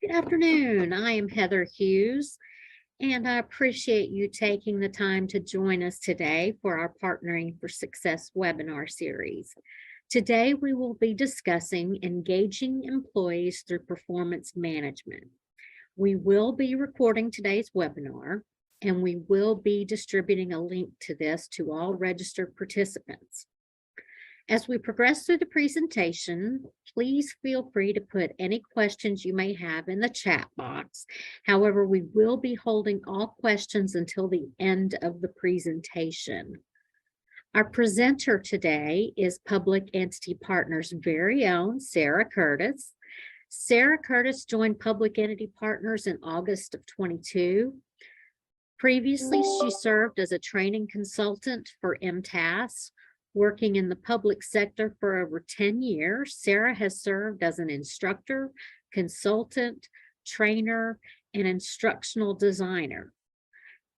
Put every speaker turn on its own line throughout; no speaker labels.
Good afternoon. I am Heather Hughes, and I appreciate you taking the time to join us today for our Partnering for Success webinar series. Today, we will be discussing engaging employees through performance management. We will be recording today's webinar, and we will be distributing a link to this to all registered participants. As we progress through the presentation, please feel free to put any questions you may have in the chat box. However, we will be holding all questions until the end of the presentation. Our presenter today is Public Entity Partners' very own Sarah Curtis. Sarah Curtis joined Public Entity Partners in August of 22. Previously, she served as a training consultant for MTAS. Working in the public sector for over 10 years, Sarah has served as an instructor, consultant, trainer, and instructional designer.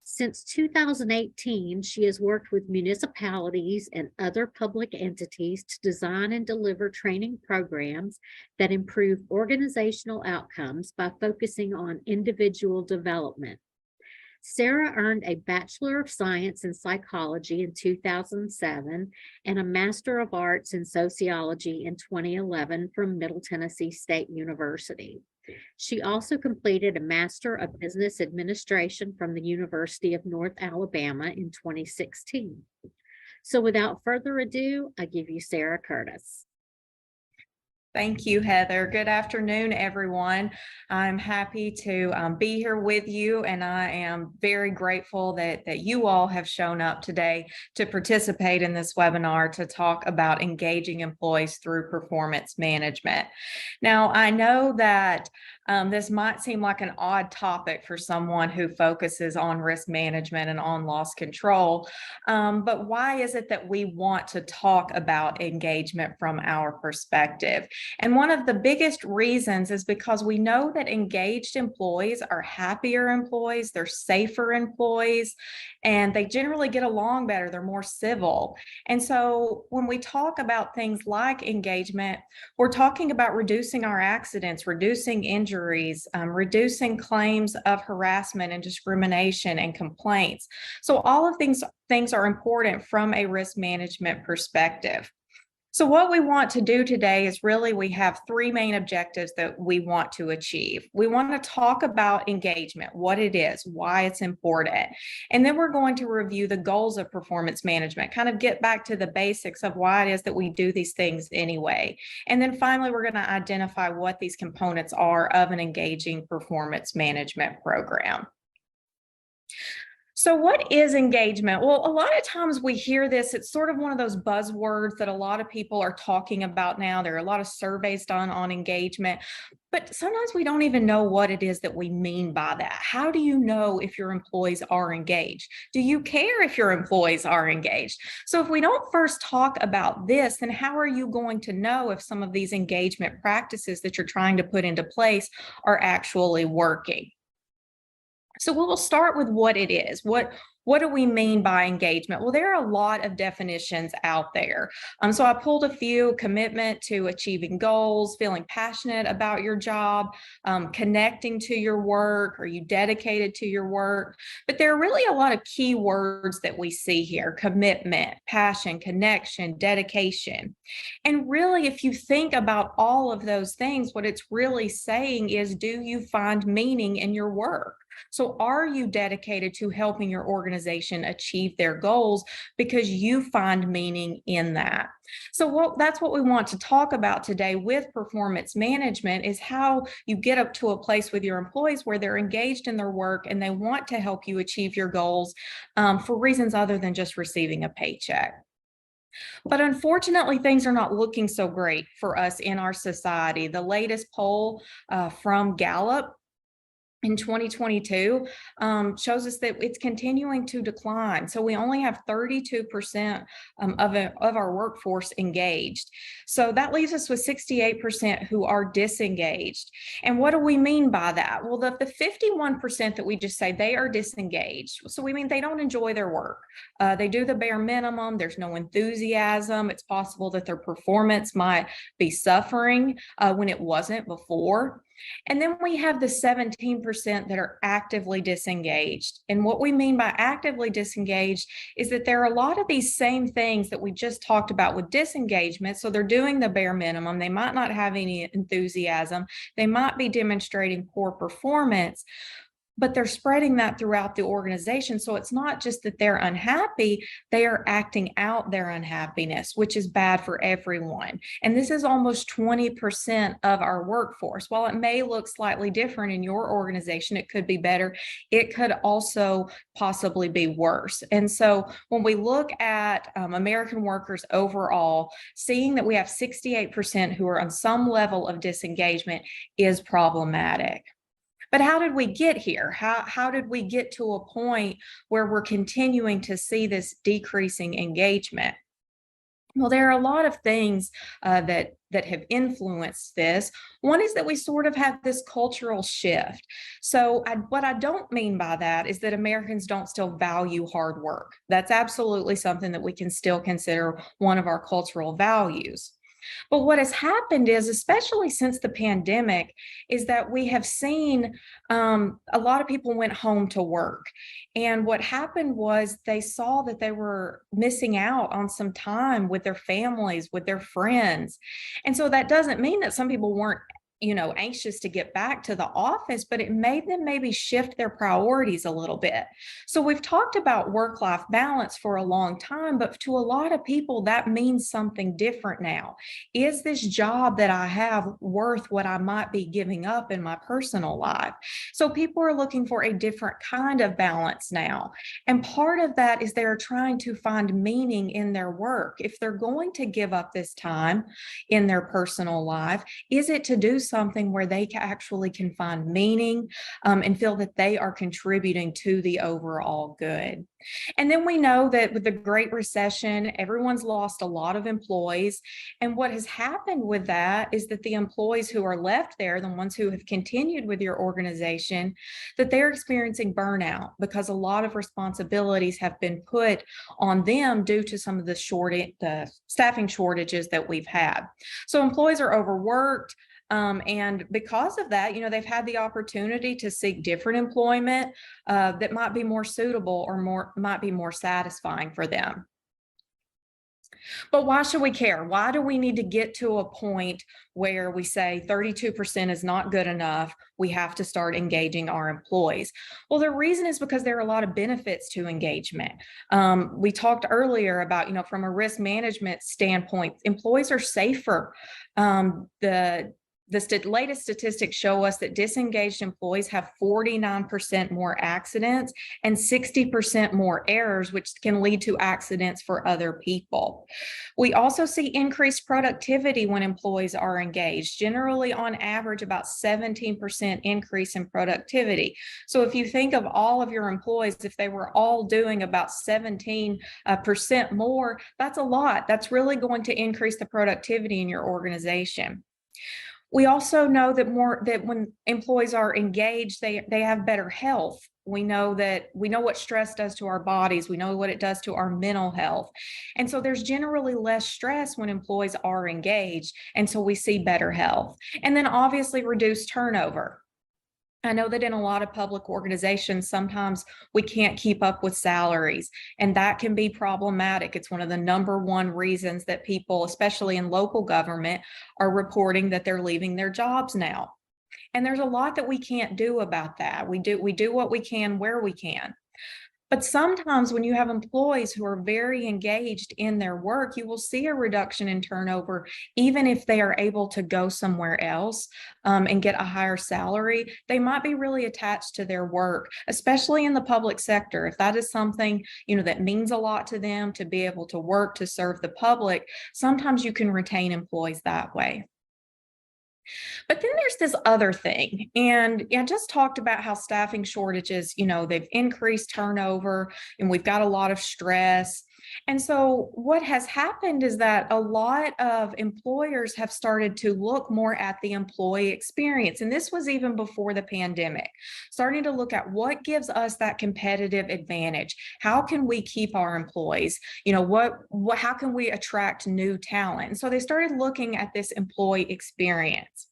Since 2018, she has worked with municipalities and other public entities to design and deliver training programs that improve organizational outcomes by focusing on individual development. Sarah earned a Bachelor of Science in Psychology in 2007 and a Master of Arts in Sociology in 2011 from Middle Tennessee State University. She also completed a Master of Business Administration from the University of North Alabama in 2016. So without further ado, I give you Sarah Curtis.
Thank you, Heather. Good afternoon, everyone. I'm happy to be here with you, and I am very grateful that you all have shown up today to participate in this webinar to talk about engaging employees through performance management. Now, I know that this might seem like an odd topic for someone who focuses on risk management and on loss control, but why is it that we want to talk about engagement from our perspective? And one of the biggest reasons is because we know that engaged employees are happier employees, they're safer employees, and they generally get along better, they're more civil. And so when we talk about things like engagement, we're talking about reducing our accidents, reducing injuries, reducing claims of harassment and discrimination and complaints. So all of these things are important from a risk management perspective. So what we want to do today is we have three main objectives that we want to achieve. We want to talk about engagement, what it is, why it's important. And then we're going to review the goals of performance management, kind of get back to the basics of why it is that we do these things anyway. And then finally, we're going to identify what these components are of an engaging performance management program. So what is engagement? Well, a lot of times we hear this, it's sort of one of those buzzwords that a lot of people are talking about now. There are a lot of surveys done on engagement, but sometimes we don't even know what it is that we mean by that. How do you know if your employees are engaged? Do you care if your employees are engaged? So if we don't first talk about this, then how are you going to know if some of these engagement practices that you're trying to put into place are actually working? So we'll start with what it is. What do we mean by engagement? Well, there are a lot of definitions out there. So I pulled a few: commitment to achieving goals, feeling passionate about your job, connecting to your work. Are you dedicated to your work? But there are really a lot of key words that we see here: commitment, passion, connection, dedication. And really, if you think about all of those things, what it's really saying is, do you find meaning in your work? So are you dedicated to helping your organization achieve their goals because you find meaning in that? So that's what we want to talk about today with performance management, is how you get up to a place with your employees where they're engaged in their work and they want to help you achieve your goals for reasons other than just receiving a paycheck. But unfortunately, things are not looking so great for us in our society. The latest poll from Gallup in 2022 shows us that it's continuing to decline. So we only have 32% of our workforce engaged. So that leaves us with 68% who are disengaged. And what do we mean by that? Well, the 51% that we just say they are disengaged. So we mean they don't enjoy their work. They do the bare minimum. There's no enthusiasm. It's possible that their performance might be suffering when it wasn't before. And then we have the 17% that are actively disengaged. And what we mean by actively disengaged is that there are a lot of these same things that we just talked about with disengagement. So they're doing the bare minimum. They might not have any enthusiasm. They might be demonstrating poor performance, but they're spreading that throughout the organization. So it's not just that they're unhappy, they are acting out their unhappiness, which is bad for everyone. And this is almost 20% of our workforce. While it may look slightly different in your organization, it could be better. It could also possibly be worse. And so when we look at American workers overall, seeing that we have 68% who are on some level of disengagement is problematic. But how did we get here? How did we get to a point where we're continuing to see this decreasing engagement? Well, there are a lot of things that have influenced this. One is that we sort of have this cultural shift. So what I don't mean by that is that Americans don't still value hard work. That's absolutely something that we can still consider one of our cultural values. But what has happened is, especially since the pandemic, is that we have seen a lot of people went home to work. And what happened was they saw that they were missing out on some time with their families, with their friends. And so that doesn't mean that some people weren't anxious to get back to the office, but it made them maybe shift their priorities a little bit. So we've talked about work-life balance for a long time, but to a lot of people, that means something different now. Is this job that I have worth what I might be giving up in my personal life? So people are looking for a different kind of balance now. And part of that is they're trying to find meaning in their work. If they're going to give up this time in their personal life, is it to do something where they actually can find meaning and feel that they are contributing to the overall good? And then we know that with the Great Recession, everyone's lost a lot of employees. And what has happened with that is that the employees who are left there, the ones who have continued with your organization, that they're experiencing burnout because a lot of responsibilities have been put on them due to some of the staffing shortages that we've had. So employees are overworked. And because of that, they've had the opportunity to seek different employment that might be more suitable or might be more satisfying for them. But why should we care? Why do we need to get to a point where we say 32% is not good enough? We have to start engaging our employees. Well, the reason is because there are a lot of benefits to engagement. We talked earlier about, from a risk management standpoint, employees are safer. The latest statistics show us that disengaged employees have 49% more accidents and 60% more errors, which can lead to accidents for other people. We also see increased productivity when employees are engaged, generally on average about 17% increase in productivity. So if you think of all of your employees, if they were all doing about 17% more, that's a lot. That's really going to increase the productivity in your organization. We also know that when employees are engaged, they have better health. We know what stress does to our bodies. We know what it does to our mental health. And so there's generally less stress when employees are engaged. And so we see better health. And then obviously reduced turnover. I know that in a lot of public organizations, sometimes we can't keep up with salaries, and that can be problematic. It's one of the number one reasons that people, especially in local government, are reporting that they're leaving their jobs now. And there's a lot that we can't do about that. We do what we can where we can. But sometimes when you have employees who are very engaged in their work, you will see a reduction in turnover, even if they are able to go somewhere else and get a higher salary. They might be really attached to their work, especially in the public sector. If that is something, that means a lot to them to be able to work to serve the public, sometimes you can retain employees that way. But then there's this other thing, and I just talked about how staffing shortages, they've increased turnover and we've got a lot of stress. And so what has happened is that a lot of employers have started to look more at the employee experience. And this was even before the pandemic, starting to look at what gives us that competitive advantage. How can we keep our employees? How can we attract new talent? And so they started looking at this employee experience.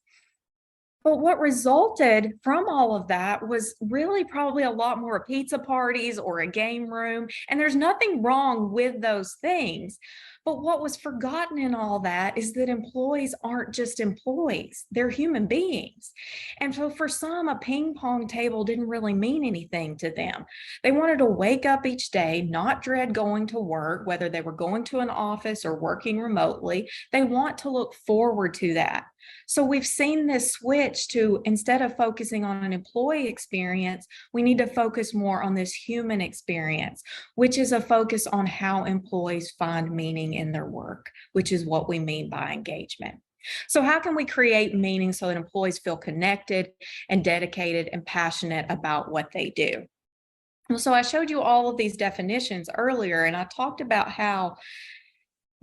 But what resulted from all of that was really probably a lot more pizza parties or a game room. And there's nothing wrong with those things. But what was forgotten in all that is that employees aren't just employees, they're human beings. And so for some, a ping pong table didn't really mean anything to them. They wanted to wake up each day, not dread going to work, whether they were going to an office or working remotely. They want to look forward to that. So we've seen this switch to, instead of focusing on an employee experience, we need to focus more on this human experience, which is a focus on how employees find meaning in their work, which is what we mean by engagement. So how can we create meaning so that employees feel connected and dedicated and passionate about what they do? Well, so I showed you all of these definitions earlier, and I talked about how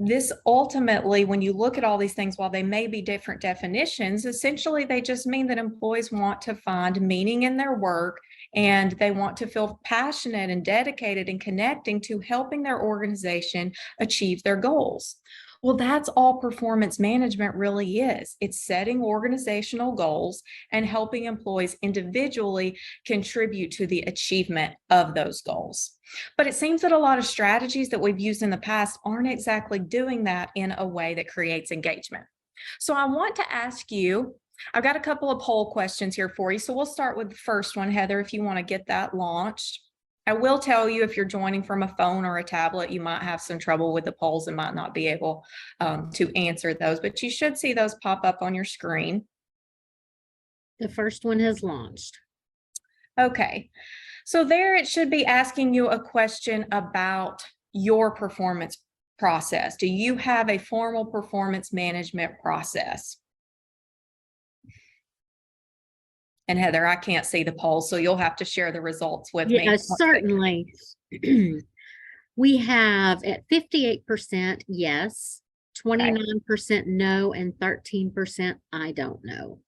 this ultimately, when you look at all these things, while they may be different definitions, essentially they just mean that employees want to find meaning in their work and they want to feel passionate and dedicated and connecting to helping their organization achieve their goals. Well, that's all performance management really is. It's setting organizational goals and helping employees individually contribute to the achievement of those goals. But it seems that a lot of strategies that we've used in the past aren't exactly doing that in a way that creates engagement. So I want to ask you, I've got a couple of poll questions here for you. So we'll start with the first one, Heather, if you want to get that launched. I will tell you, if you're joining from a phone or a tablet, you might have some trouble with the polls and might not be able to answer those, but you should see those pop up on your screen.
The first one has launched.
Okay, so there it should be asking you a question about your performance process. Do you have a formal performance management process? And Heather, I can't see the polls, so you'll have to share the results with me.
Yes, certainly. We have at 58% yes, 29% no, and 13% I don't know.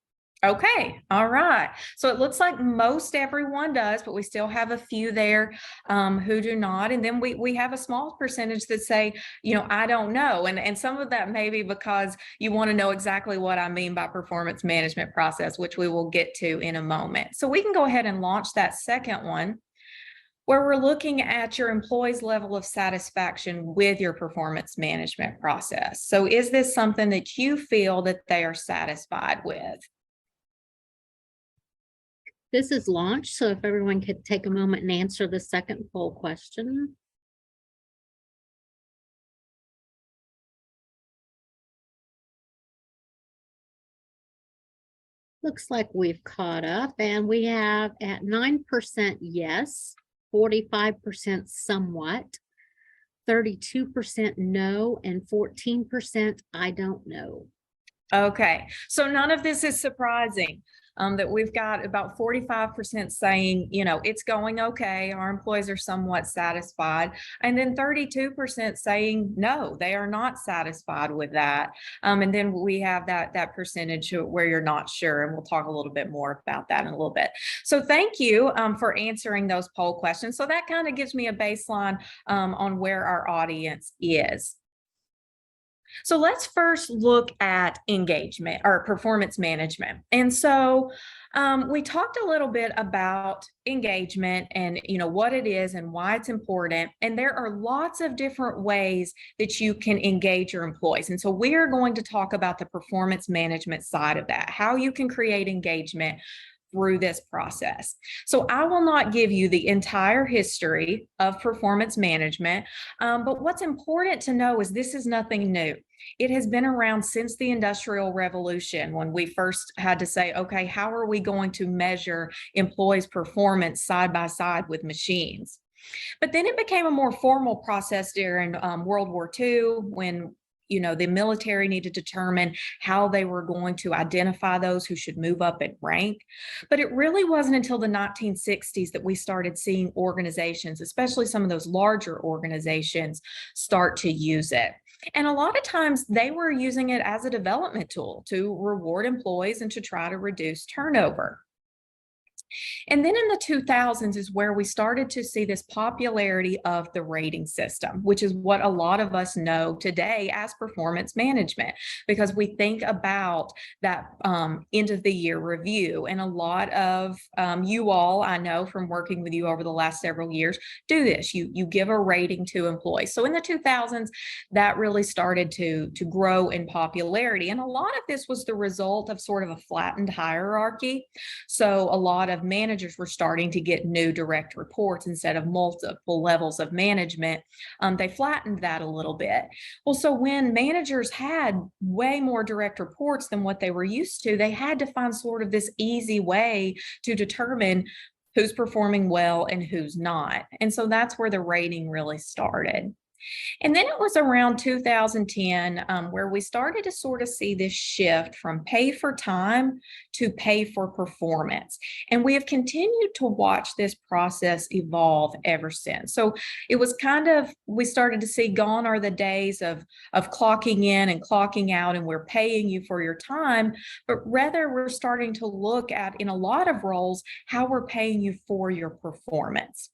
Okay, all right. So it looks like most everyone does, but we still have a few there who do not. And then we have a small percentage that say, I don't know. And some of that may be because you want to know exactly what I mean by performance management process, which we will get to in a moment. So we can go ahead and launch that second one, where we're looking at your employees' level of satisfaction with your performance management process. So is this something that you feel that they are satisfied with?
This is launched, so if everyone could take a moment and answer the second poll question. Looks like we've caught up, and we have at 9% yes, 45% somewhat, 32% no, and 14% I don't know.
Okay, so none of this is surprising. That we've got about 45% saying, it's going okay, our employees are somewhat satisfied, and then 32% saying no, they are not satisfied with that. And then we have that percentage where you're not sure, and we'll talk a little bit more about that in a little bit. So thank you for answering those poll questions. So that kind of gives me a baseline on where our audience is. So let's first look at engagement or performance management. And so we talked a little bit about engagement and what it is and why it's important. And there are lots of different ways that you can engage your employees. And so we are going to talk about the performance management side of that, how you can create engagement through this process. So I will not give you the entire history of performance management, but what's important to know is this is nothing new. It has been around since the Industrial Revolution, when we first had to say, okay, how are we going to measure employees' performance side by side with machines? But then it became a more formal process during World War II, when the military needed to determine how they were going to identify those who should move up in rank. But it really wasn't until the 1960s that we started seeing organizations, especially some of those larger organizations, start to use it. And a lot of times they were using it as a development tool to reward employees and to try to reduce turnover. And then in the 2000s is where we started to see this popularity of the rating system, which is what a lot of us know today as performance management, because we think about that end of the year review. And a lot of you all, I know from working with you over the last several years, do this. You give a rating to employees. So in the 2000s, that really started to grow in popularity. And a lot of this was the result of sort of a flattened hierarchy. So a lot of managers were starting to get new direct reports instead of multiple levels of management. They flattened that a little bit. Well, so when managers had way more direct reports than what they were used to, they had to find sort of this easy way to determine who's performing well and who's not. And so that's where the rating really started. And then it was around 2010 where we started to sort of see this shift from pay for time to pay for performance. And we have continued to watch this process evolve ever since. So it was kind of, we started to see gone are the days of clocking in and clocking out and we're paying you for your time, but rather we're starting to look at, in a lot of roles, how we're paying you for your performance.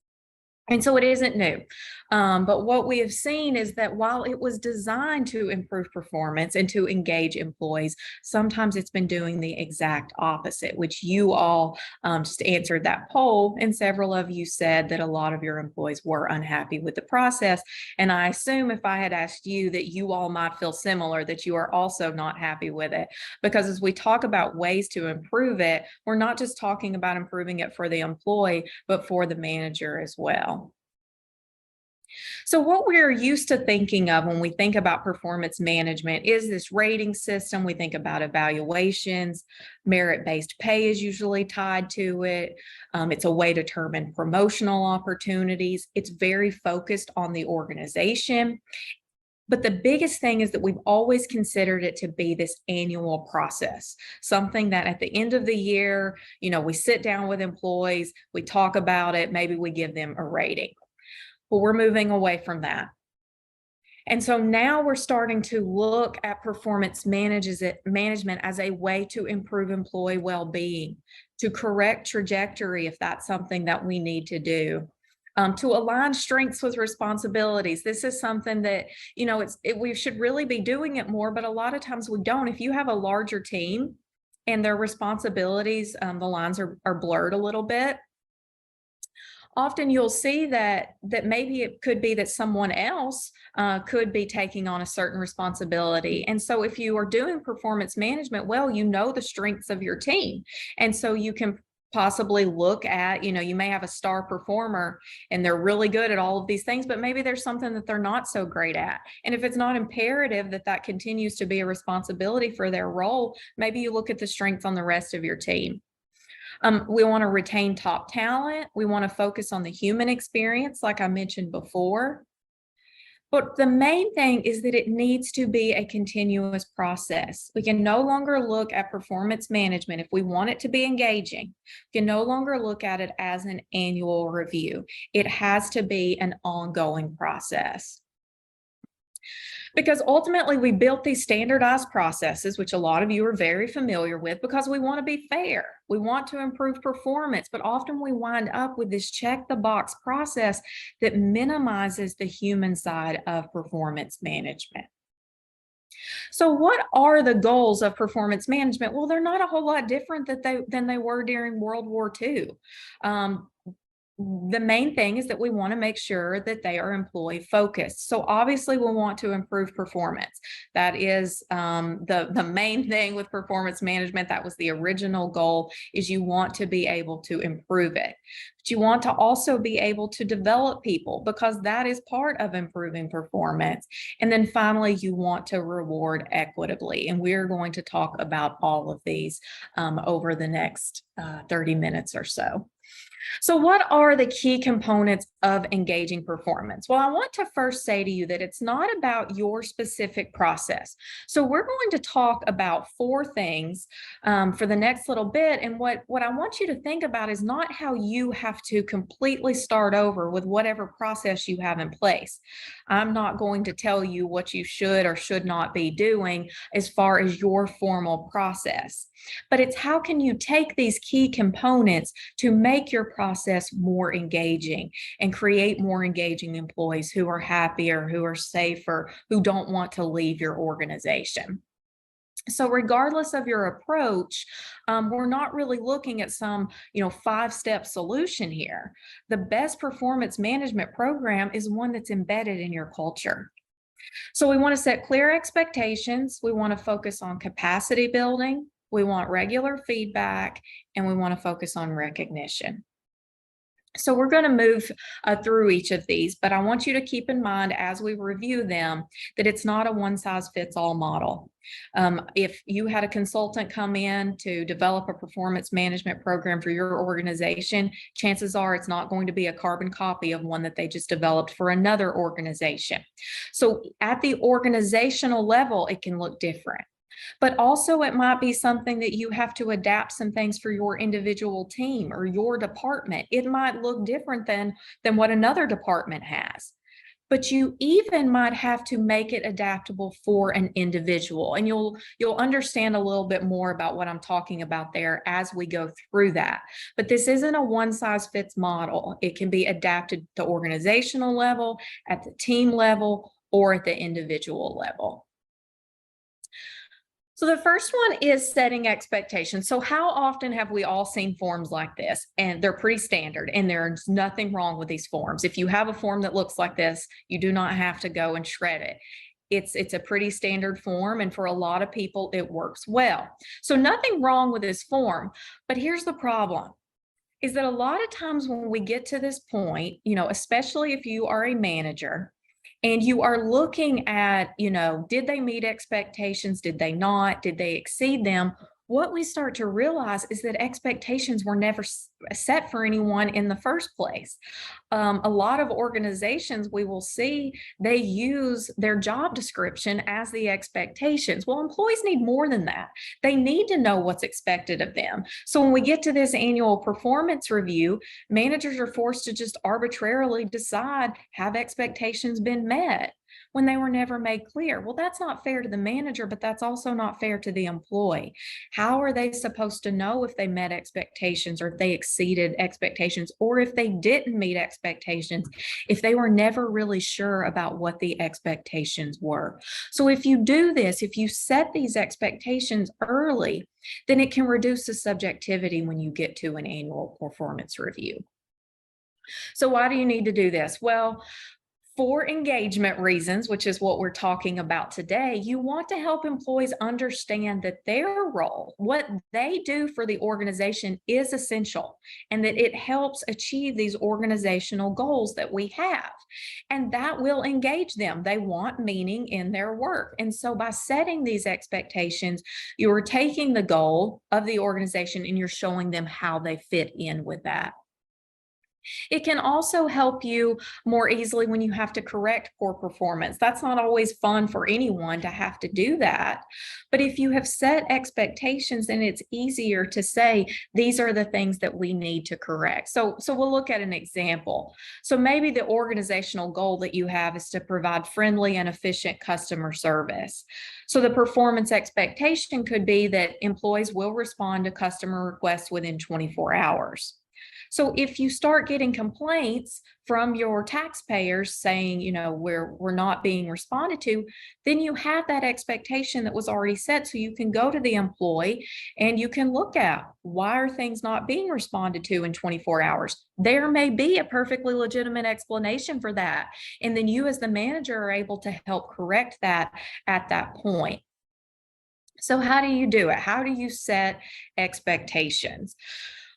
And so it isn't new. But what we have seen is that while it was designed to improve performance and to engage employees, sometimes it's been doing the exact opposite, which you all just answered that poll. And several of you said that a lot of your employees were unhappy with the process. And I assume if I had asked you that you all might feel similar, that you are also not happy with it. Because as we talk about ways to improve it, we're not just talking about improving it for the employee, but for the manager as well. So what we're used to thinking of when we think about performance management is this rating system. We think about evaluations. Merit-based pay is usually tied to it. It's a way to determine promotional opportunities. It's very focused on the organization. But the biggest thing is that we've always considered it to be this annual process, something that at the end of the year, we sit down with employees, we talk about it, maybe we give them a rating. Well, we're moving away from that. And so now we're starting to look at performance management as a way to improve employee well-being, to correct trajectory if that's something that we need to do. To align strengths with responsibilities. This is something that, we should really be doing it more, but a lot of times we don't. If you have a larger team and their responsibilities, the lines are blurred a little bit. Often you'll see that maybe it could be that someone else could be taking on a certain responsibility. And so if you are doing performance management well, you know the strengths of your team. And so you can possibly look at, you may have a star performer and they're really good at all of these things, but maybe there's something that they're not so great at. And if it's not imperative that continues to be a responsibility for their role, maybe you look at the strengths on the rest of your team. We want to retain top talent. We want to focus on the human experience, like I mentioned before. But the main thing is that it needs to be a continuous process. We can no longer look at performance management, if we want it to be engaging, we can no longer look at it as an annual review. It has to be an ongoing process. Because ultimately we built these standardized processes, which a lot of you are very familiar with, because we want to be fair. We want to improve performance, but often we wind up with this check the box process that minimizes the human side of performance management. So what are the goals of performance management? Well, they're not a whole lot different than they were during World War II. The main thing is that we want to make sure that they are employee focused. So obviously we want to improve performance. That is the main thing with performance management. That was the original goal, is you want to be able to improve it. But you want to also be able to develop people, because that is part of improving performance. And then finally, you want to reward equitably. And we're going to talk about all of these over the next 30 minutes or so. So, what are the key components of engaging performance? Well, I want to first say to you that it's not about your specific process. So, we're going to talk about four things for the next little bit. And what I want you to think about is not how you have to completely start over with whatever process you have in place. I'm not going to tell you what you should or should not be doing as far as your formal process, but it's how can you take these key components to make your process more engaging and create more engaging employees who are happier, who are safer, who don't want to leave your organization. So regardless of your approach, we're not really looking at some, 5-step solution here. The best performance management program is one that's embedded in your culture. So we want to set clear expectations. We want to focus on capacity building. We want regular feedback, and we want to focus on recognition. So we're going to move through each of these, but I want you to keep in mind as we review them that it's not a one-size-fits-all model. If you had a consultant come in to develop a performance management program for your organization, chances are it's not going to be a carbon copy of one that they just developed for another organization. So at the organizational level, it can look different. But also it might be something that you have to adapt some things for your individual team or your department. It might look different than what another department has. But you even might have to make it adaptable for an individual. And you'll understand a little bit more about what I'm talking about there as we go through that. But this isn't a one-size-fits model. It can be adapted to organizational level, at the team level, or at the individual level. So the first one is setting expectations. So how often have we all seen forms like this? And they're pretty standard, and there's nothing wrong with these forms. If you have a form that looks like this, you do not have to go and shred it. It's a pretty standard form, and for a lot of people, it works well. So nothing wrong with this form, but here's the problem. Is that a lot of times when we get to this point, especially if you are a manager, and you are looking at, did they meet expectations? Did they not? Did they exceed them? What we start to realize is that expectations were never set for anyone in the first place. A lot of organizations we will see, they use their job description as the expectations. Well, employees need more than that. They need to know what's expected of them. So when we get to this annual performance review, managers are forced to just arbitrarily decide, have expectations been met, when they were never made clear. Well, that's not fair to the manager, but that's also not fair to the employee. How are they supposed to know if they met expectations or if they exceeded expectations or if they didn't meet expectations if they were never really sure about what the expectations were? So if you do this, if you set these expectations early, then it can reduce the subjectivity when you get to an annual performance review. So why do you need to do this? Well, for engagement reasons, which is what we're talking about today, you want to help employees understand that their role, what they do for the organization, is essential and that it helps achieve these organizational goals that we have. And that will engage them. They want meaning in their work. And so by setting these expectations, you're taking the goal of the organization and you're showing them how they fit in with that. It can also help you more easily when you have to correct poor performance. That's not always fun for anyone to have to do that. But if you have set expectations, then it's easier to say, these are the things that we need to correct. So we'll look at an example. So maybe the organizational goal that you have is to provide friendly and efficient customer service. So the performance expectation could be that employees will respond to customer requests within 24 hours. So if you start getting complaints from your taxpayers saying, we're not being responded to, then you have that expectation that was already set. So you can go to the employee and you can look at, why are things not being responded to in 24 hours? There may be a perfectly legitimate explanation for that. And then you as the manager are able to help correct that at that point. So how do you do it? How do you set expectations?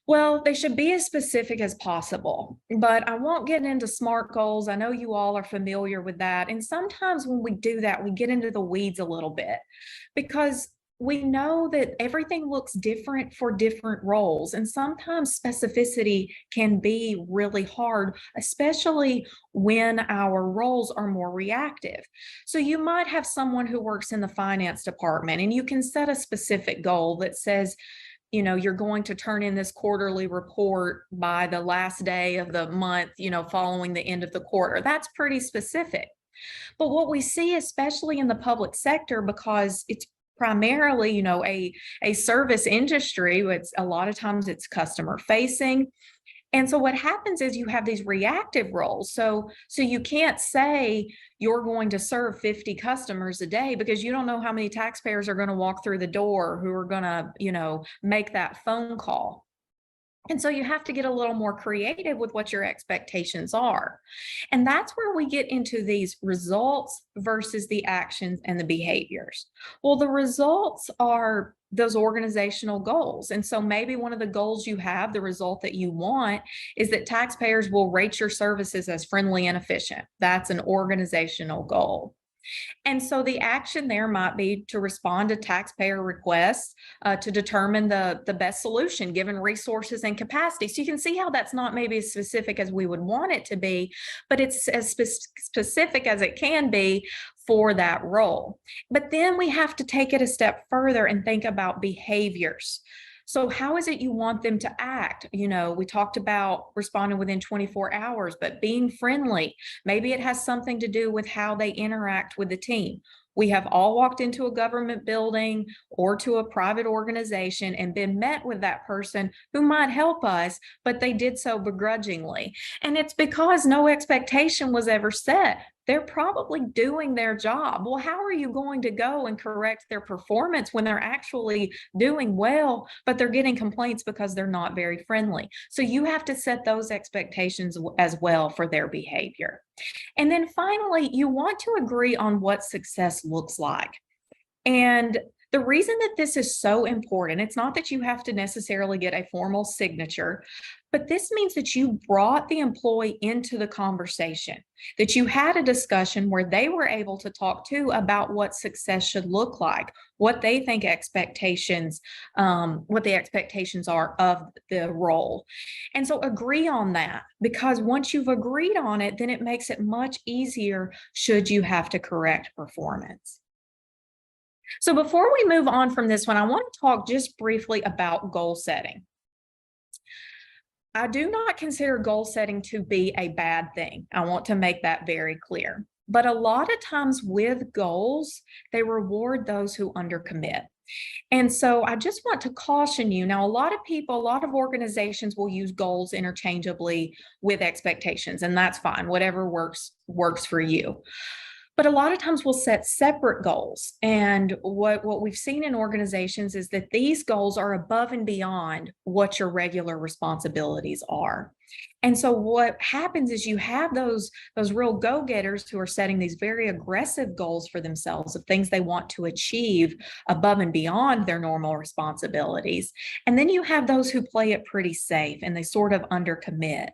Well, they should be as specific as possible, but I won't get into SMART goals. I know you all are familiar with that. And sometimes when we do that, we get into the weeds a little bit because we know that everything looks different for different roles, and sometimes specificity can be really hard, especially when our roles are more reactive. So you might have someone who works in the finance department, and you can set a specific goal that says, you're going to turn in this quarterly report by the last day of the month, following the end of the quarter. That's pretty specific. But what we see, especially in the public sector, because it's primarily, a service industry, it's a lot of times it's customer facing. And so what happens is you have these reactive roles. So you can't say you're going to serve 50 customers a day because you don't know how many taxpayers are going to walk through the door who are going to, make that phone call. And so you have to get a little more creative with what your expectations are. And that's where we get into these results versus the actions and the behaviors. Well, the results are those organizational goals. And so maybe one of the goals you have, the result that you want, is that taxpayers will rate your services as friendly and efficient. That's an organizational goal. And so the action there might be to respond to taxpayer requests to determine the best solution given resources and capacity. So you can see how that's not maybe as specific as we would want it to be, but it's as specific as it can be for that role. But then we have to take it a step further and think about behaviors. So how is it you want them to act? We talked about responding within 24 hours, but being friendly. Maybe it has something to do with how they interact with the team. We have all walked into a government building or to a private organization and been met with that person who might help us, but they did so begrudgingly. And it's because no expectation was ever set. They're probably doing their job. Well, how are you going to go and correct their performance when they're actually doing well, but they're getting complaints because they're not very friendly? So you have to set those expectations as well for their behavior. And then finally, you want to agree on what success looks like. And the reason that this is so important, it's not that you have to necessarily get a formal signature, but this means that you brought the employee into the conversation, that you had a discussion where they were able to talk too about what success should look like, what they think what the expectations are of the role. And so agree on that, because once you've agreed on it, then it makes it much easier should you have to correct performance. So before we move on from this one, I want to talk just briefly about goal setting. I do not consider goal setting to be a bad thing. I want to make that very clear. But a lot of times with goals, they reward those who undercommit. And so I just want to caution you. Now, a lot of organizations will use goals interchangeably with expectations, and that's fine. Whatever works for you. But a lot of times we'll set separate goals. And what we've seen in organizations is that these goals are above and beyond what your regular responsibilities are. And so what happens is you have those real go-getters who are setting these very aggressive goals for themselves of things they want to achieve above and beyond their normal responsibilities. And then you have those who play it pretty safe and they sort of undercommit.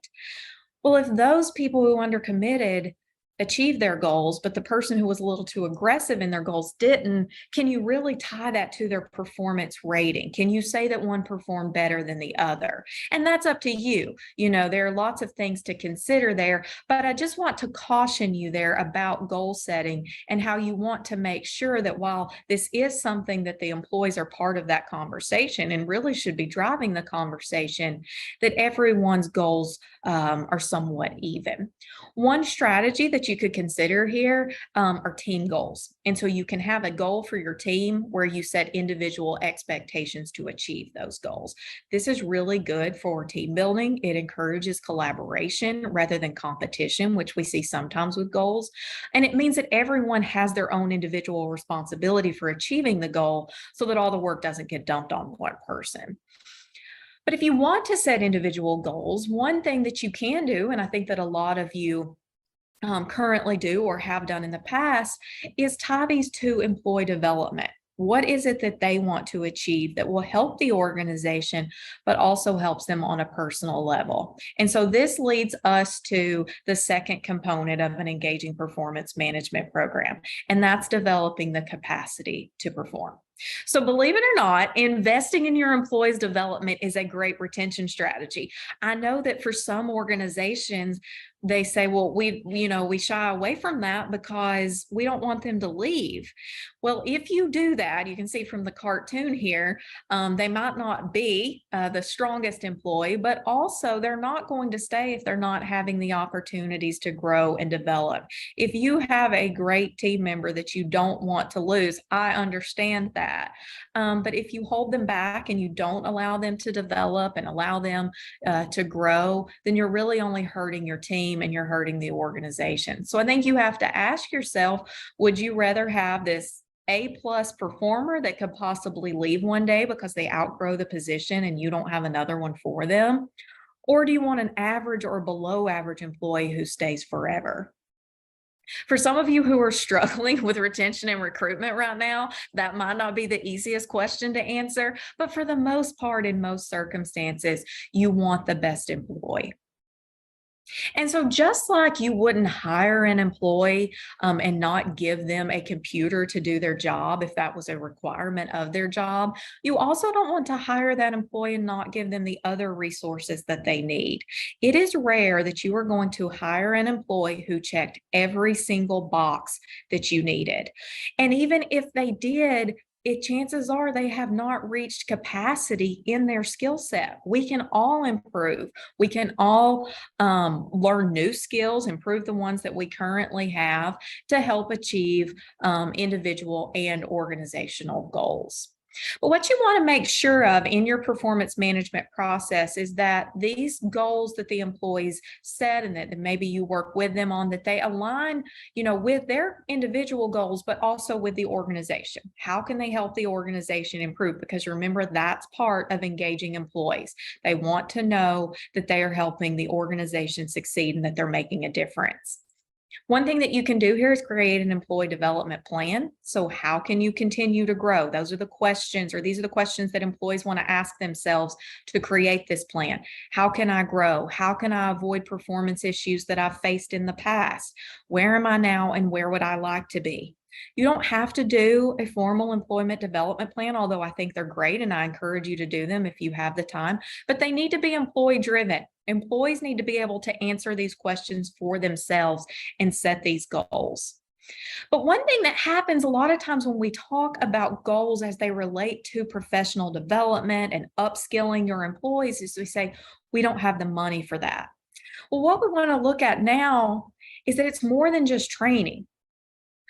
Well, if those people who undercommitted achieve their goals, but the person who was a little too aggressive in their goals didn't, can you really tie that to their performance rating? Can you say that one performed better than the other? And that's up to you. There are lots of things to consider there, but I just want to caution you there about goal setting and how you want to make sure that while this is something that the employees are part of that conversation and really should be driving the conversation, that everyone's goals are somewhat even. One strategy that you could consider here are team goals. And so you can have a goal for your team where you set individual expectations to achieve those goals. This is really good for team building. It encourages collaboration rather than competition, which we see sometimes with goals. And it means that everyone has their own individual responsibility for achieving the goal so that all the work doesn't get dumped on one person. But if you want to set individual goals, one thing that you can do, and I think that a lot of you currently do or have done in the past, is tie these to employee development. What is it that they want to achieve that will help the organization, but also helps them on a personal level? And so this leads us to the second component of an engaging performance management program, and that's developing the capacity to perform. So, believe it or not, investing in your employees' development is a great retention strategy. I know that for some organizations, they say, well, we shy away from that because we don't want them to leave. Well, if you do that, you can see from the cartoon here, they might not be the strongest employee, but also they're not going to stay if they're not having the opportunities to grow and develop. If you have a great team member that you don't want to lose, I understand that. But if you hold them back and you don't allow them to develop and allow them to grow, then you're really only hurting your team and you're hurting the organization. So I think you have to ask yourself, would you rather have this A+ performer that could possibly leave one day because they outgrow the position and you don't have another one for them? Or do you want an average or below average employee who stays forever? For some of you who are struggling with retention and recruitment right now, that might not be the easiest question to answer, but for the most part, in most circumstances, you want the best employee. And so, just like you wouldn't hire an employee and not give them a computer to do their job if that was a requirement of their job, you also don't want to hire that employee and not give them the other resources that they need. It is rare that you are going to hire an employee who checked every single box that you needed. And even if they did, chances are they have not reached capacity in their skill set. We can all improve. We can all learn new skills, improve the ones that we currently have to help achieve individual and organizational goals. But what you want to make sure of in your performance management process is that these goals that the employees set and that maybe you work with them on, that they align, with their individual goals, but also with the organization. How can they help the organization improve? Because remember, that's part of engaging employees. They want to know that they are helping the organization succeed and that they're making a difference. One thing that you can do here is create an employee development plan. So, how can you continue to grow? Those are the questions, or these are the questions that employees want to ask themselves to create this plan. How can I grow? How can I avoid performance issues that I've faced in the past? Where am I now and where would I like to be? You don't have to do a formal employment development plan, although I think they're great and I encourage you to do them if you have the time, but they need to be employee driven. Employees need to be able to answer these questions for themselves and set these goals. But one thing that happens a lot of times when we talk about goals as they relate to professional development and upskilling your employees is we say, we don't have the money for that. Well, what we want to look at now is that it's more than just training.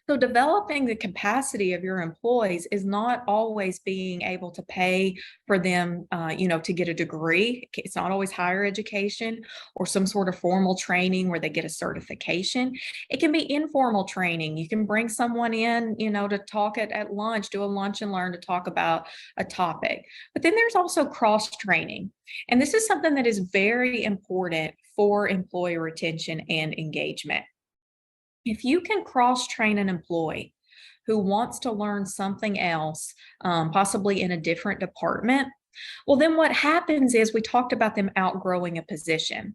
So developing the capacity of your employees is not always being able to pay for them, to get a degree. It's not always higher education or some sort of formal training where they get a certification. It can be informal training. You can bring someone in, to talk at lunch, do a lunch and learn to talk about a topic. But then there's also cross training. And this is something that is very important for employee retention and engagement. If you can cross-train an employee who wants to learn something else, possibly in a different department, well, then what happens is we talked about them outgrowing a position.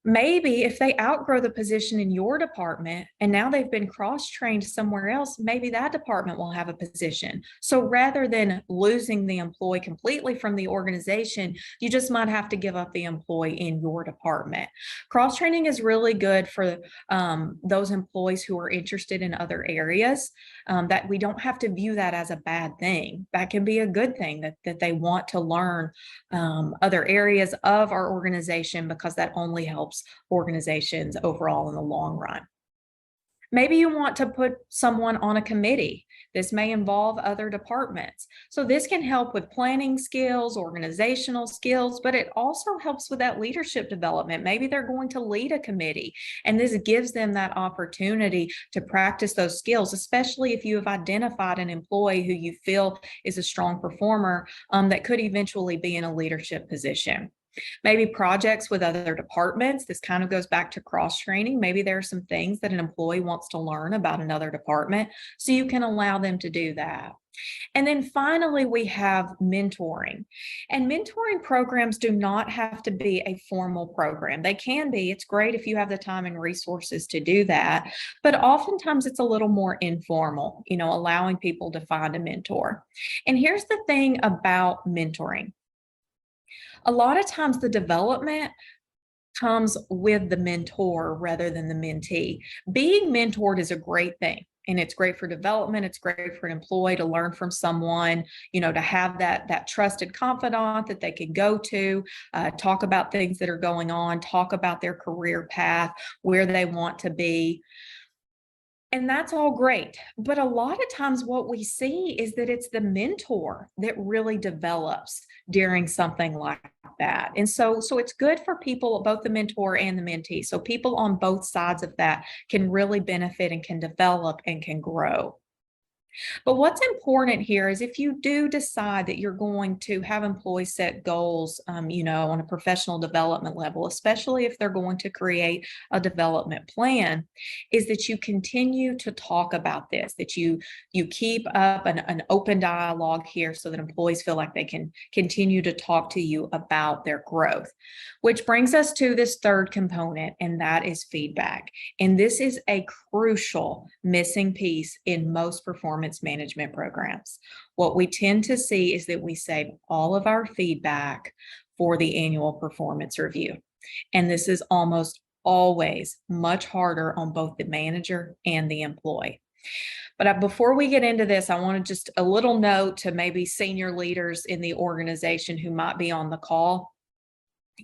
Maybe if they outgrow the position in your department and now they've been cross-trained somewhere else, maybe that department will have a position. So rather than losing the employee completely from the organization, you just might have to give up the employee in your department. Cross-training is really good for those employees who are interested in other areas, that we don't have to view that as a bad thing. That can be a good thing that they want to learn other areas of our organization because that only helps organizations overall in the long run. Maybe you want to put someone on a committee. This may involve other departments. So this can help with planning skills, organizational skills, but it also helps with that leadership development. Maybe they're going to lead a committee, and this gives them that opportunity to practice those skills, especially if you have identified an employee who you feel is a strong performer that could eventually be in a leadership position. Maybe projects with other departments. This kind of goes back to cross training. Maybe there are some things that an employee wants to learn about another department, so you can allow them to do that. And then finally, we have mentoring. And mentoring programs do not have to be a formal program. They can be. It's great if you have the time and resources to do that. But oftentimes it's a little more informal, allowing people to find a mentor. And here's the thing about mentoring. A lot of times the development comes with the mentor rather than the mentee. Being mentored is a great thing. And it's great for development. It's great for an employee to learn from someone, to have that trusted confidant that they can go to, talk about things that are going on, talk about their career path, where they want to be. And that's all great. But a lot of times what we see is that it's the mentor that really develops during something like that. And so it's good for people, both the mentor and the mentee. So people on both sides of that can really benefit and can develop and can grow. But what's important here is if you do decide that you're going to have employees set goals, on a professional development level, especially if they're going to create a development plan, is that you continue to talk about this, that you keep up an open dialogue here so that employees feel like they can continue to talk to you about their growth. Which brings us to this third component, and that is feedback. And this is a crucial missing piece in most performance management programs. What we tend to see is that we save all of our feedback for the annual performance review. And this is almost always much harder on both the manager and the employee. But before we get into this, I want to just a little note to maybe senior leaders in the organization who might be on the call.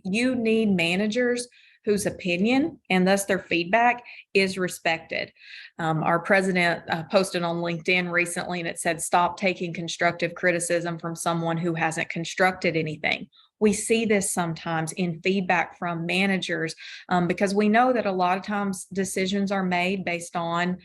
You need managers whose opinion and thus their feedback is respected. Our president posted on LinkedIn recently, and it said, "Stop taking constructive criticism from someone who hasn't constructed anything." We see this sometimes in feedback from managers because we know that a lot of times decisions are made based on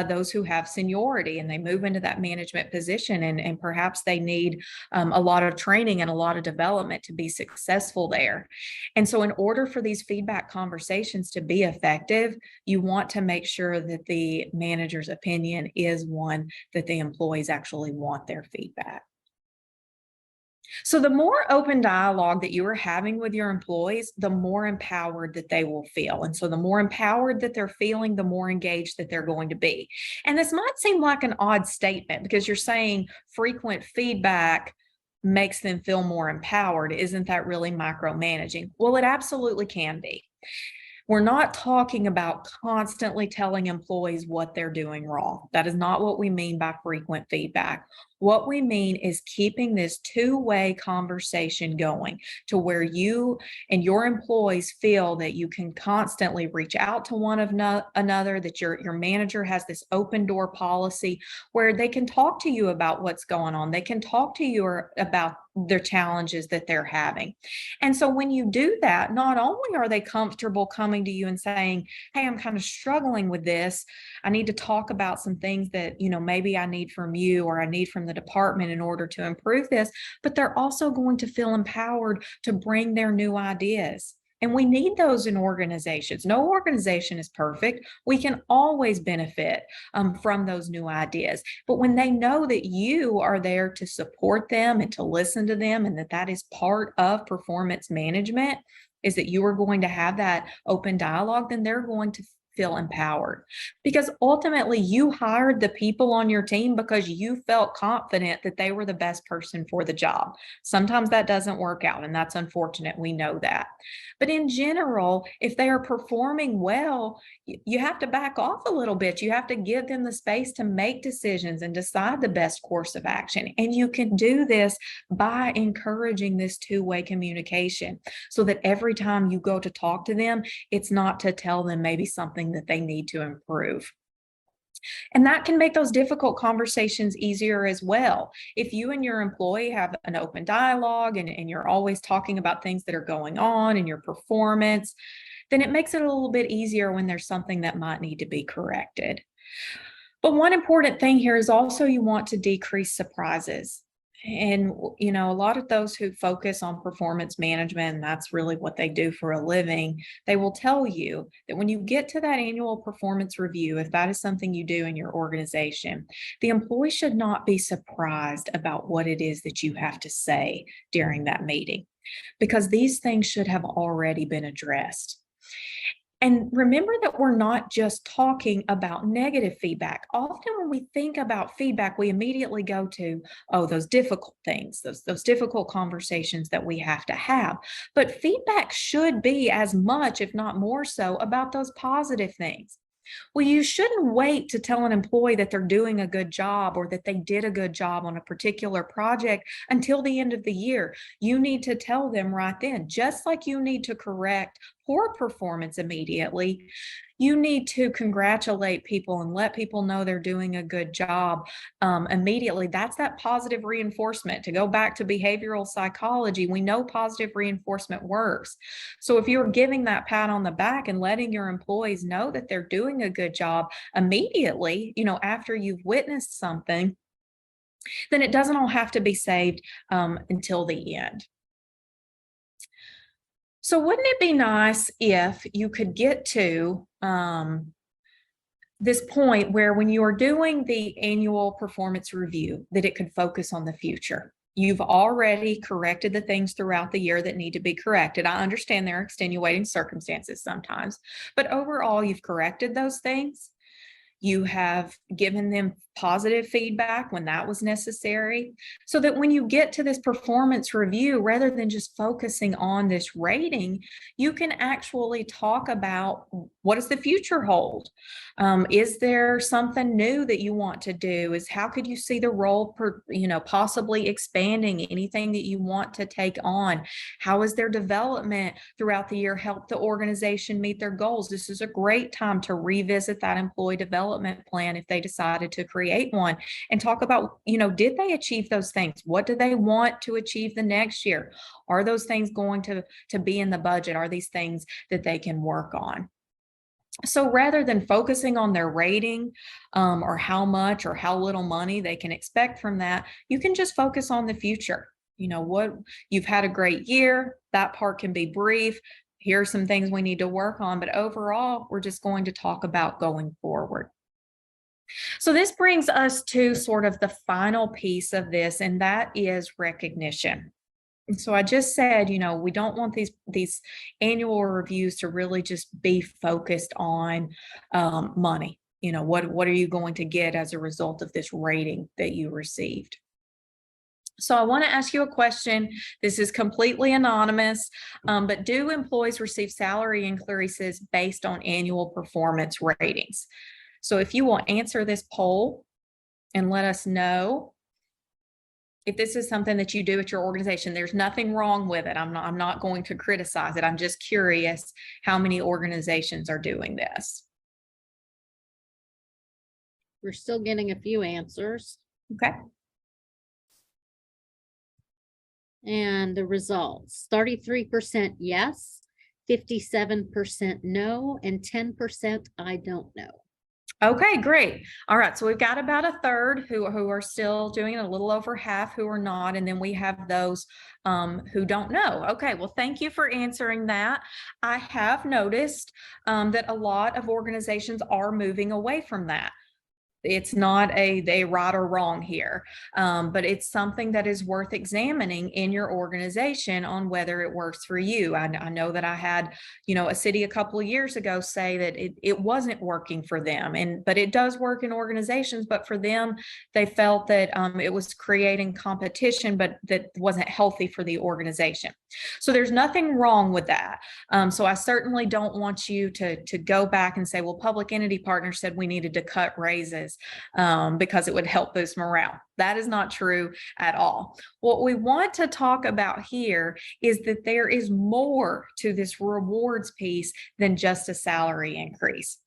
those who have seniority and they move into that management position, and perhaps they need a lot of training and a lot of development to be successful there. And so in order for these feedback conversations to be effective, you want to make sure that the manager's opinion is one that the employees actually want their feedback. So the more open dialogue that you are having with your employees, the more empowered that they will feel. And so the more empowered that they're feeling, the more engaged that they're going to be. And this might seem like an odd statement because you're saying frequent feedback makes them feel more empowered. Isn't that really micromanaging? Well, it absolutely can be. We're not talking about constantly telling employees what they're doing wrong. That is not what we mean by frequent feedback. What we mean is keeping this two-way conversation going to where you and your employees feel that you can constantly reach out to one of another, that your manager has this open door policy where they can talk to you about what's going on. They can talk to you about their challenges that they're having. And so when you do that, not only are they comfortable coming to you and saying, "Hey, I'm kind of struggling with this. I need to talk about some things that, maybe I need from you or I need from the department in order to improve this," but they're also going to feel empowered to bring their new ideas. And we need those in organizations. No organization is perfect. We can always benefit from those new ideas. But when they know that you are there to support them and to listen to them, and that is part of performance management, is that you are going to have that open dialogue, then they're going to feel empowered. Because ultimately, you hired the people on your team because you felt confident that they were the best person for the job. Sometimes that doesn't work out, and that's unfortunate. We know that. But in general, if they are performing well, you have to back off a little bit. You have to give them the space to make decisions and decide the best course of action. And you can do this by encouraging this two-way communication so that every time you go to talk to them, it's not to tell them maybe something that they need to improve. And that can make those difficult conversations easier as well. If you and your employee have an open dialogue and you're always talking about things that are going on in your performance, then it makes it a little bit easier when there's something that might need to be corrected. But one important thing here is also you want to decrease surprises. And, a lot of those who focus on performance management, and that's really what they do for a living, they will tell you that when you get to that annual performance review, if that is something you do in your organization, the employee should not be surprised about what it is that you have to say during that meeting, because these things should have already been addressed. And remember that we're not just talking about negative feedback. Often when we think about feedback, we immediately go to, oh, those difficult things, those difficult conversations that we have to have. But feedback should be as much, if not more so, about those positive things. Well, you shouldn't wait to tell an employee that they're doing a good job or that they did a good job on a particular project until the end of the year. You need to tell them right then, just like you need to correct poor performance immediately. You need to congratulate people and let people know they're doing a good job immediately. That's that positive reinforcement. To go back to behavioral psychology, we know positive reinforcement works. So if you're giving that pat on the back and letting your employees know that they're doing a good job immediately, after you've witnessed something, then it doesn't all have to be saved until the end. So wouldn't it be nice if you could get to this point where when you are doing the annual performance review, that it could focus on the future? You've already corrected the things throughout the year that need to be corrected. I understand there are extenuating circumstances sometimes, but overall, you've corrected those things. You have given them positive feedback when that was necessary, so that when you get to this performance review, rather than just focusing on this rating, you can actually talk about, what does the future hold? Is there something new that you want to do? How could you see the role possibly expanding? Anything that you want to take on? How is their development throughout the year help the organization meet their goals? This is a great time to revisit that employee development plan if they decided to create one, and talk about, did they achieve those things? What do they want to achieve the next year? Are those things going to be in the budget? Are these things that they can work on? So rather than focusing on their rating or how much or how little money they can expect from that, you can just focus on the future. What you've had a great year, that part can be brief. Here are some things we need to work on, but overall, we're just going to talk about going forward. So this brings us to sort of the final piece of this, and that is recognition. And so I just said, we don't want these annual reviews to really just be focused on money. What are you going to get as a result of this rating that you received? So I want to ask you a question. This is completely anonymous, but do employees receive salary increases based on annual performance ratings? So if you will answer this poll and let us know if this is something that you do at your organization. There's nothing wrong with it. I'm not going to criticize it. I'm just curious how many organizations are doing this.
We're still getting a few answers.
Okay.
And the results, 33% yes, 57% no, and 10% I don't know.
Okay, great. All right. So we've got about a third who are still doing it, a little over half who are not. And then we have those who don't know. Okay, well, thank you for answering that. I have noticed that a lot of organizations are moving away from that. It's not they right or wrong here, but it's something that is worth examining in your organization on whether it works for you. I know that I had, a city a couple of years ago say that it wasn't working for them, but it does work in organizations. But for them, they felt that it was creating competition, but that wasn't healthy for the organization. So there's nothing wrong with that. So I certainly don't want you to go back and say, well, Public Entity Partners said we needed to cut raises because it would help boost morale. That is not true at all. What we want to talk about here is that there is more to this rewards piece than just a salary increase.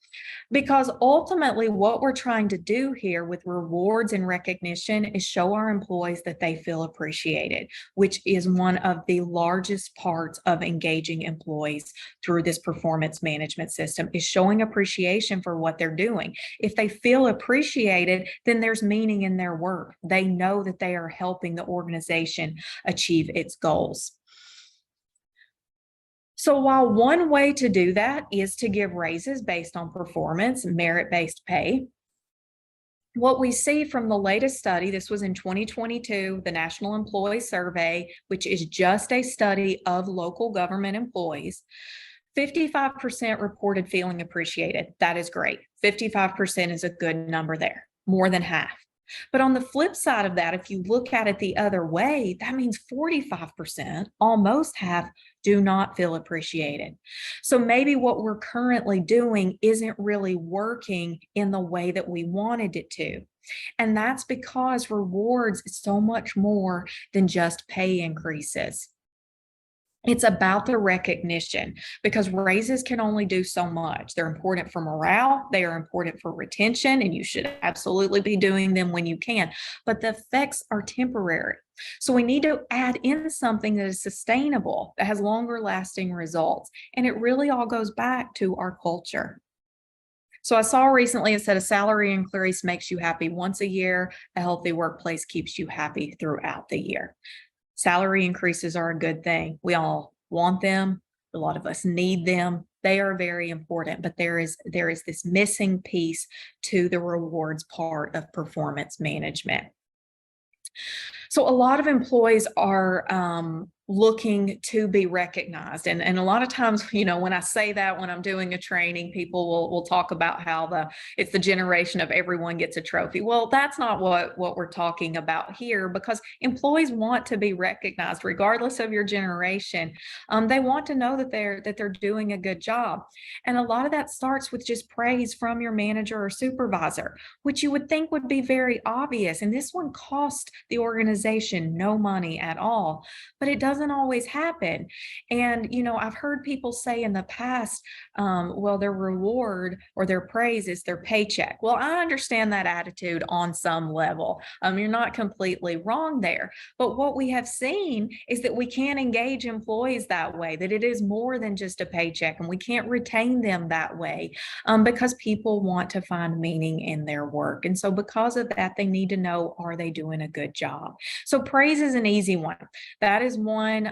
Because ultimately, what we're trying to do here with rewards and recognition is show our employees that they feel appreciated, which is one of the largest parts of engaging employees through this performance management system, is showing appreciation for what they're doing. If they feel appreciated, then there's meaning in their work. They know that they are helping the organization achieve its goals. So while one way to do that is to give raises based on performance, merit-based pay, what we see from the latest study, this was in 2022, the National Employee Survey, which is just a study of local government employees, 55% reported feeling appreciated. That is great. 55% is a good number there, more than half. But on the flip side of that, if you look at it the other way, that means 45%, almost half, do not feel appreciated. So maybe what we're currently doing isn't really working in the way that we wanted it to. And that's because rewards is so much more than just pay increases. It's about the recognition, because raises can only do so much. They're important for morale, they are important for retention, and you should absolutely be doing them when you can. But the effects are temporary. So we need to add in something that is sustainable, that has longer lasting results. And it really all goes back to our culture. So I saw recently it said a salary increase makes you happy once a year, a healthy workplace keeps you happy throughout the year. Salary increases are a good thing. We all want them. A lot of us need them. They are very important, but there is this missing piece to the rewards part of performance management. So a lot of employees are looking to be recognized. And a lot of times, when I say that, when I'm doing a training, people will talk about how it's the generation of everyone gets a trophy. Well, that's not what we're talking about here, because employees want to be recognized regardless of your generation. They want to know that they're doing a good job. And a lot of that starts with just praise from your manager or supervisor, which you would think would be very obvious. And this one costs the organization no money at all, but it doesn't always happen. And, I've heard people say in the past, well, their reward or their praise is their paycheck. Well, I understand that attitude on some level. You're not completely wrong there. But what we have seen is that we can't engage employees that way, that it is more than just a paycheck, and we can't retain them that way because people want to find meaning in their work. And so because of that, they need to know, are they doing a good job? So praise is an easy one. That is one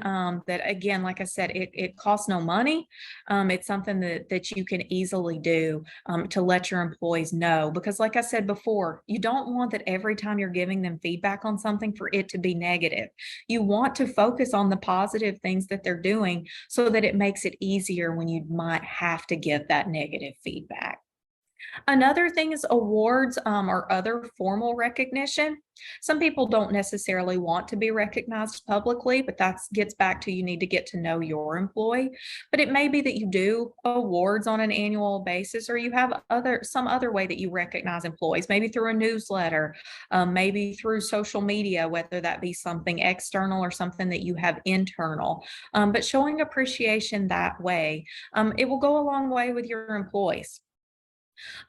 that, again, like I said, it costs no money. It's something that you can easily do to let your employees know, because like I said before, you don't want that every time you're giving them feedback on something for it to be negative. You want to focus on the positive things that they're doing so that it makes it easier when you might have to give that negative feedback. Another thing is awards or other formal recognition. Some people don't necessarily want to be recognized publicly, but that gets back to, you need to get to know your employee. But it may be that you do awards on an annual basis, or you have some other way that you recognize employees, maybe through a newsletter, maybe through social media, whether that be something external or something that you have internal. But showing appreciation that way, it will go a long way with your employees.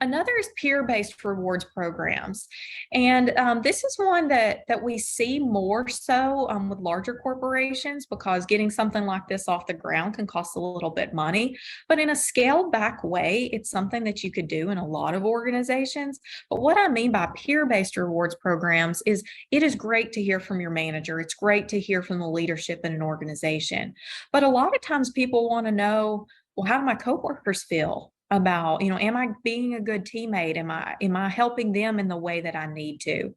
Another is peer-based rewards programs. And this is one that we see more so with larger corporations, because getting something like this off the ground can cost a little bit money. But in a scaled back way, it's something that you could do in a lot of organizations. But what I mean by peer-based rewards programs is, it is great to hear from your manager. It's great to hear from the leadership in an organization. But a lot of times people want to know, well, how do my coworkers feel about, am I being a good teammate? Am I helping them in the way that I need to?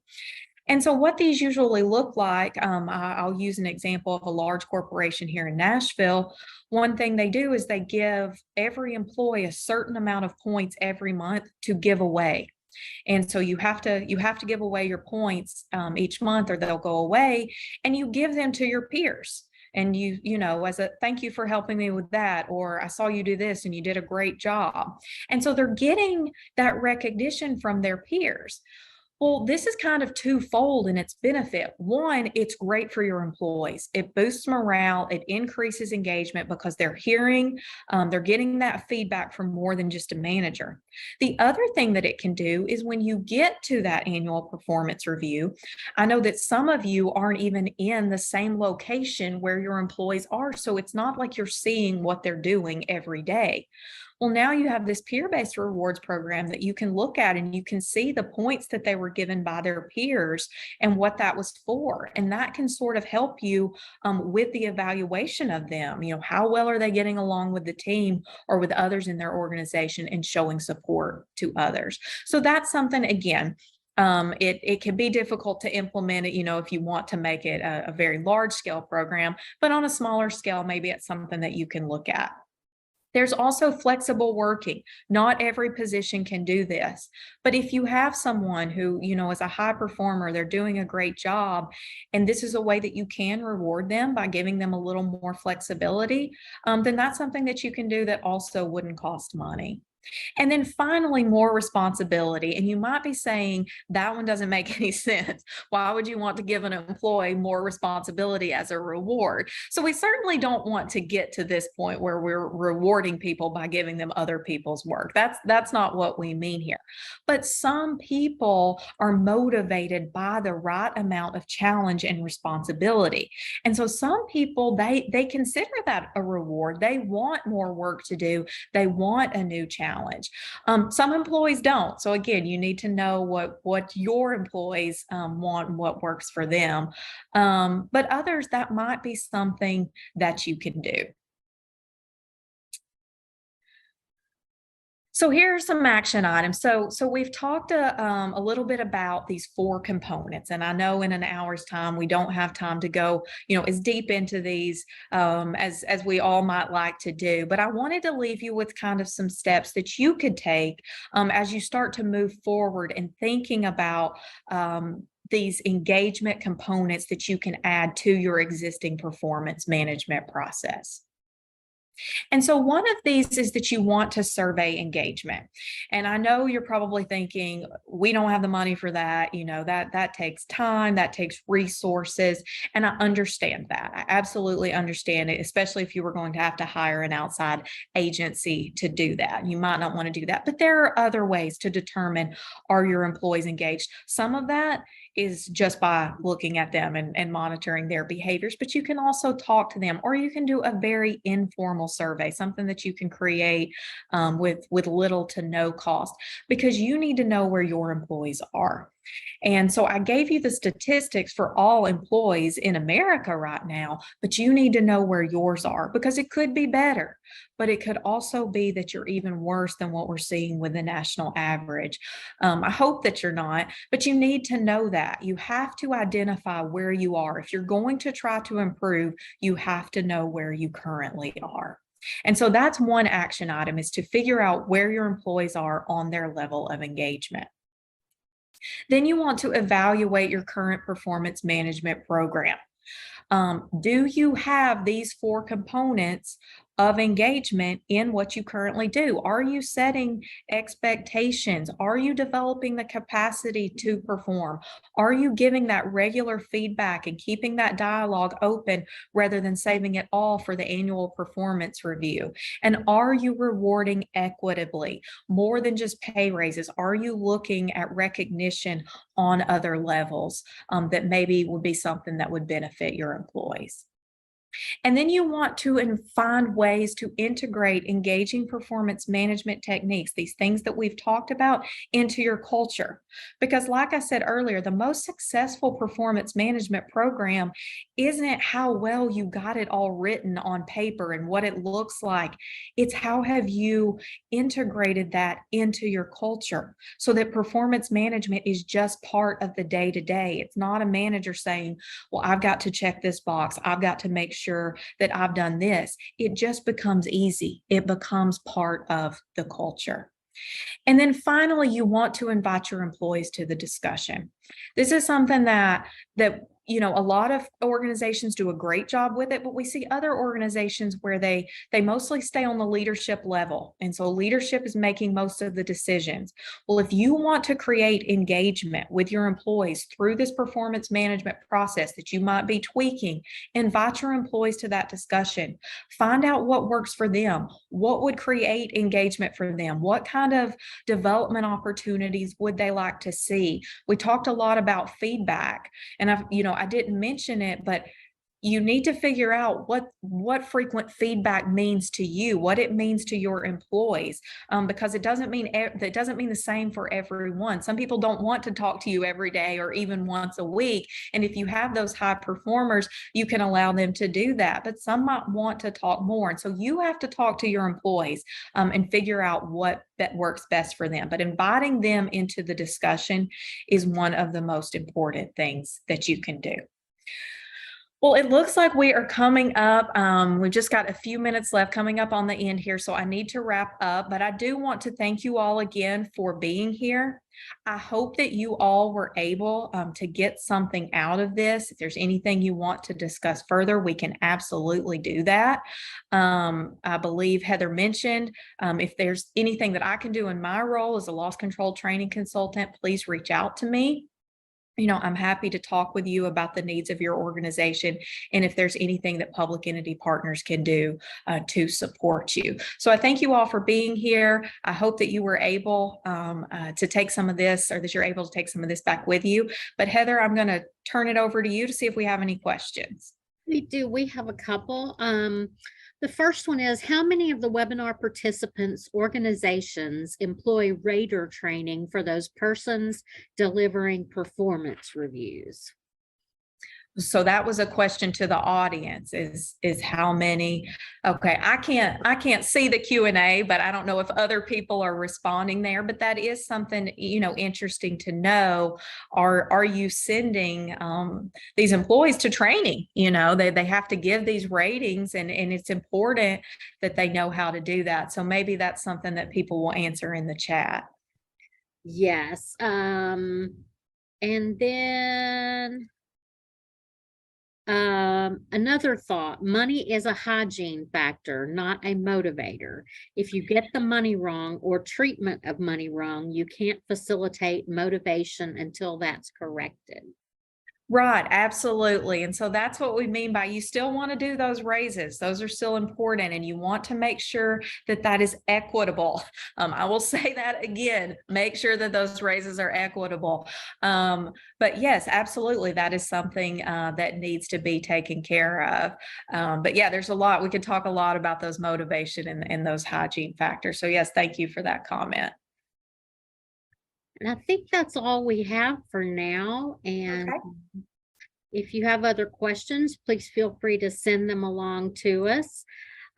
And so what these usually look like, I'll use an example of a large corporation here in Nashville. One thing they do is they give every employee a certain amount of points every month to give away. And so you have to give away your points each month, or they'll go away, and you give them to your peers. And as a thank you for helping me with that, or I saw you do this and you did a great job. And so they're getting that recognition from their peers. Well, this is kind of twofold in its benefit. One, it's great for your employees. It boosts morale, it increases engagement because they're hearing, they're getting that feedback from more than just a manager. The other thing that it can do is when you get to that annual performance review, I know that some of you aren't even in the same location where your employees are. So it's not like you're seeing what they're doing every day. Well, now you have this peer-based rewards program that you can look at and you can see the points that they were given by their peers and what that was for. And that can sort of help you with the evaluation of them. You know, how well are they getting along with the team or with others in their organization and showing support to others? So that's something, again, it can be difficult to implement it, you know, if you want to make it a very large scale program, but on a smaller scale, maybe it's something that you can look at. There's also flexible working. Not every position can do this, but if you have someone who, you know, is a high performer, they're doing a great job, and this is a way that you can reward them by giving them a little more flexibility, then that's something that you can do that also wouldn't cost money. And then finally, more responsibility. And you might be saying that one doesn't make any sense. Why would you want to give an employee more responsibility as a reward? So we certainly don't want to get to this point where we're rewarding people by giving them other people's work. That's not what we mean here. But some people are motivated by the right amount of challenge and responsibility. And so some people they consider that a reward. They want more work to do. They want a new challenge. Some employees don't. So again, you need to know what your employees want and what works for them. But others, that might be something that you can do. So here are some action items. So we've talked a little bit about these 4 components, and I know in an hour's time we don't have time to go, you know, as deep into these as we all might like to do. But I wanted to leave you with kind of some steps that you could take as you start to move forward and thinking about these engagement components that you can add to your existing performance management process. And so one of these is that you want to survey engagement. And I know you're probably thinking, we don't have the money for that. You know, that takes time, that takes resources. And I understand that. I absolutely understand it, especially if you were going to have to hire an outside agency to do that. You might not want to do that, but there are other ways to determine, are your employees engaged? Some of that is just by looking at them and monitoring their behaviors, but you can also talk to them, or you can do a very informal survey, something that you can create with little to no cost, because you need to know where your employees are. And so I gave you the statistics for all employees in America right now, but you need to know where yours are, because it could be better, but it could also be that you're even worse than what we're seeing with the national average. I hope that you're not, but you need to know that. You have to identify where you are. If you're going to try to improve, you have to know where you currently are. And so that's one action item, is to figure out where your employees are on their level of engagement. Then you want to evaluate your current performance management program. Do you have these 4 components of engagement in what you currently do? Are you setting expectations? Are you developing the capacity to perform? Are you giving that regular feedback and keeping that dialogue open rather than saving it all for the annual performance review? And are you rewarding equitably, more than just pay raises? Are you looking at recognition on other levels that maybe would be something that would benefit your employees? And then you want to find ways to integrate engaging performance management techniques, these things that we've talked about, into your culture. Because like I said earlier, the most successful performance management program isn't how well you got it all written on paper and what it looks like. It's how have you integrated that into your culture, so that performance management is just part of the day-to-day. It's not a manager saying, well, I've got to check this box, I've got to make sure that I've done this. It just becomes easy. It becomes part of the culture. And then finally, you want to invite your employees to the discussion. This is something that you know, a lot of organizations do a great job with it, but we see other organizations where they mostly stay on the leadership level. And so leadership is making most of the decisions. Well, if you want to create engagement with your employees through this performance management process that you might be tweaking, invite your employees to that discussion. Find out what works for them. What would create engagement for them? What kind of development opportunities would they like to see? We talked a lot about feedback, and I didn't mention it, but you need to figure out what frequent feedback means to you, what it means to your employees, because it doesn't mean the same for everyone. Some people don't want to talk to you every day or even once a week, and if you have those high performers, you can allow them to do that. But some might want to talk more, and so you have to talk to your employees and figure out what that works best for them. But inviting them into the discussion is one of the most important things that you can do. Well, it looks like we are coming up. We've just got a few minutes left, coming up on the end here, so I need to wrap up. But I do want to thank you all again for being here. I hope that you all were able to get something out of this. If there's anything you want to discuss further, we can absolutely do that. I believe Heather mentioned if there's anything that I can do in my role as a loss control training consultant, please reach out to me. I'm happy to talk with you about the needs of your organization and if there's anything that public entity partners can do to support you. So I thank you all for being here. I hope that you were able to take some of this, or that you're able to take some of this back with you. But Heather, I'm going to turn it over to you to see if we have any questions.
We do. We have a couple. The first one is, how many of the webinar participants' organizations employ rater training for those persons delivering performance reviews?
So that was a question to the audience, is how many. Okay, I can't see the Q&A, but I don't know if other people are responding there, but that is something interesting to know. Are you sending these employees to training? They have to give these ratings, and it's important that they know how to do that. So maybe that's something that people will answer in the chat.
Yes. And then another thought: money is a hygiene factor, not a motivator. If you get the money wrong or treatment of money wrong, you can't facilitate motivation until that's corrected.
Right, absolutely. And so that's what we mean by, you still want to do those raises. Those are still important, and you want to make sure that that is equitable. I will say that again, make sure that those raises are equitable. But yes, absolutely, that is something that needs to be taken care of. But yeah, there's a lot. We could talk a lot about those motivation and those hygiene factors. So yes, thank you for that comment.
And I think that's all we have for now. And
Okay.
if you have other questions, please feel free to send them along to us.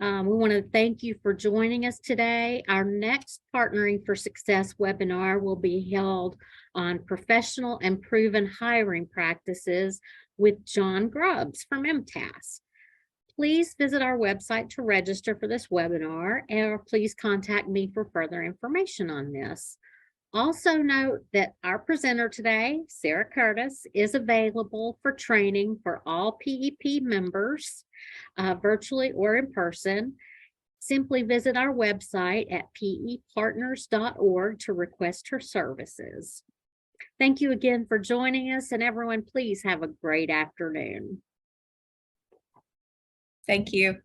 We want to thank you for joining us today. Our next Partnering for Success webinar will be held on professional and proven hiring practices with John Grubbs from MTAS. Please visit our website to register for this webinar, or please contact me for further information on this. Also note that our presenter today, Sarah Curtis, is available for training for all PEP members, virtually or in person. Simply visit our website at pepartners.org to request her services. Thank you again for joining us, and everyone, please have a great afternoon.
Thank you.